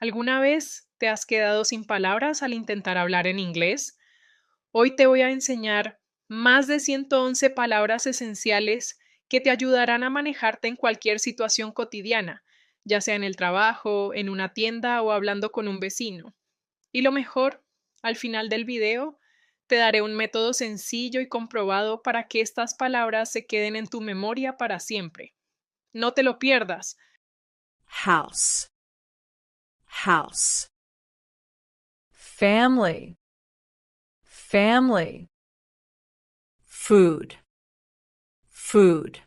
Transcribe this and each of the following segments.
¿Alguna vez te has quedado sin palabras al intentar hablar en inglés? Hoy te voy a enseñar más de 111 palabras esenciales que te ayudarán a manejarte en cualquier situación cotidiana, ya sea en el trabajo, en una tienda o hablando con un vecino. Y lo mejor, al final del video, te daré un método sencillo y comprobado para que estas palabras se queden en tu memoria para siempre. No te lo pierdas. House, house. Family, family. Food, food.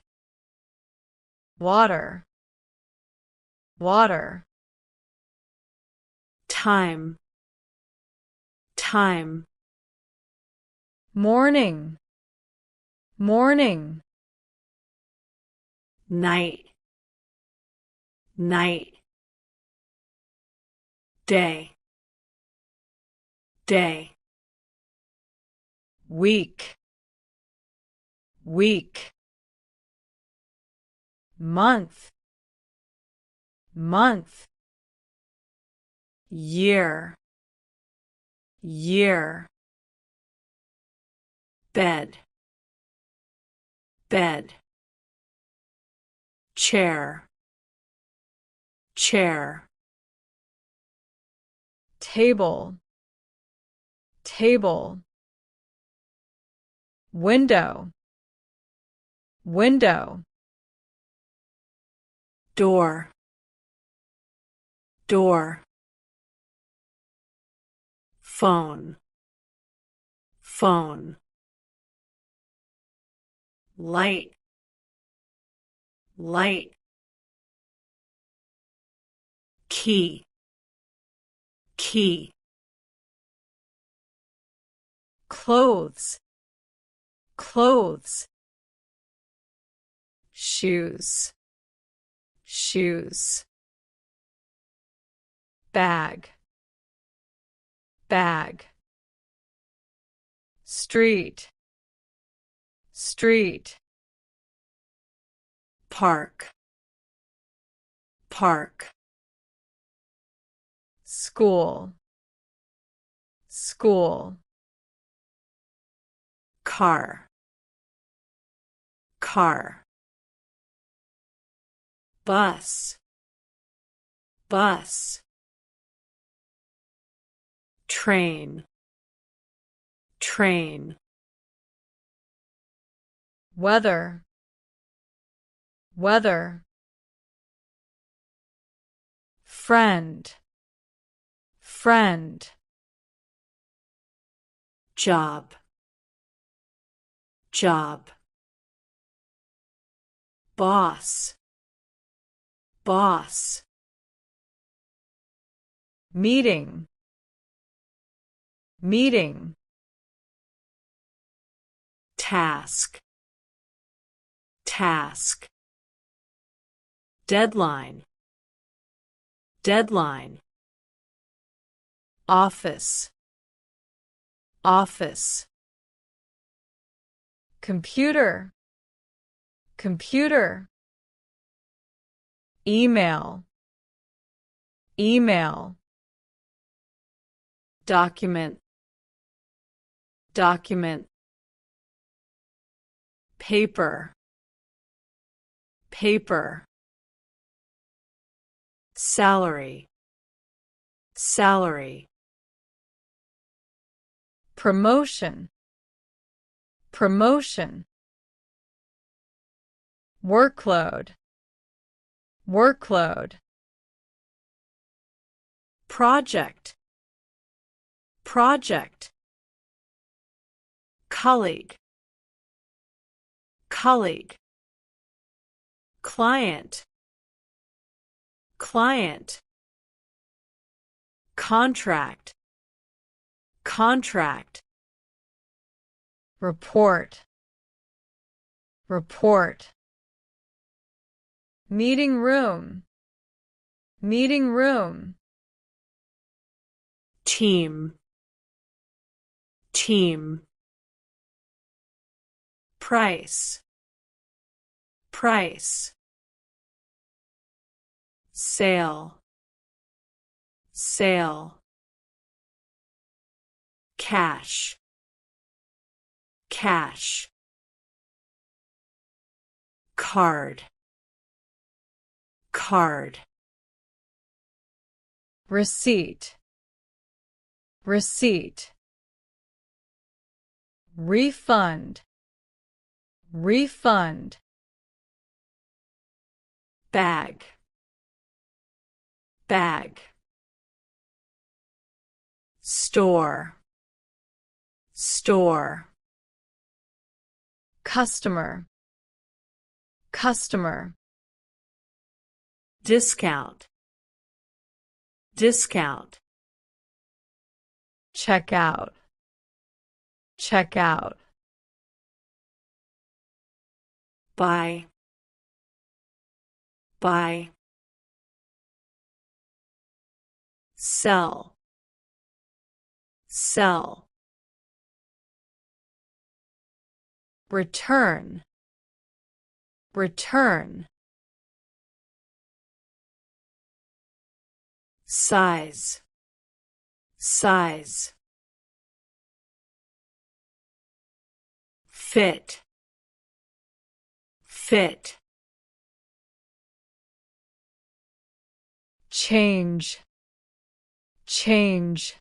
Water, water. Time, time. Morning, morning. Night, night. Day, day. Week, week. Month, month. Year, year. Bed, bed. Chair, chair. Table, table. Window, window. Door, door. Phone, phone. Light, light. Key, key. Clothes, clothes. Shoes, shoes. Bag, bag. Street, street. Park, park. School, school. Car, car. Bus, bus. Train, train. Weather, weather. Friend, friend. Job, job. Boss, boss. Meeting, meeting. Task, task. Deadline, deadline. Office, office. Computer, computer. Email, email. Document, document. Paper, paper. Salary, salary. Promotion, promotion. Workload, workload. Project, project. Colleague, colleague. Client, client. Contract, contract. Report, report. Meeting room, meeting room. Team, team. Price, price. Sale, sale, cash, cash, card, card, receipt, receipt, refund, refund, bag, bag, store, store, customer, customer, discount, discount, check out, check out, buy, buy, sell, sell, return, return, size, size, fit, fit, change, change,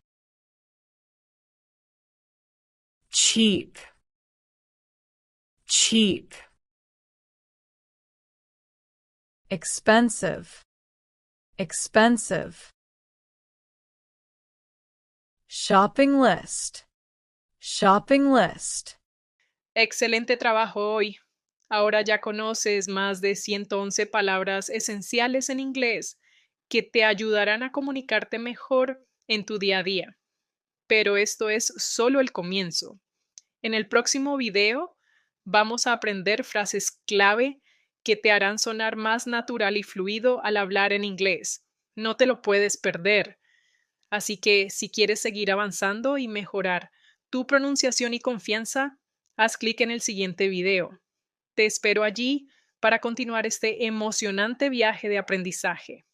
cheap, cheap, expensive, expensive, shopping list, shopping list. Excelente trabajo hoy. Ahora ya conoces más de 111 palabras esenciales en inglés que te ayudarán a comunicarte mejor en tu día a día. Pero esto es solo el comienzo. En el próximo video vamos a aprender frases clave que te harán sonar más natural y fluido al hablar en inglés. No te lo puedes perder. Así que si quieres seguir avanzando y mejorar tu pronunciación y confianza, haz clic en el siguiente video. Te espero allí para continuar este emocionante viaje de aprendizaje.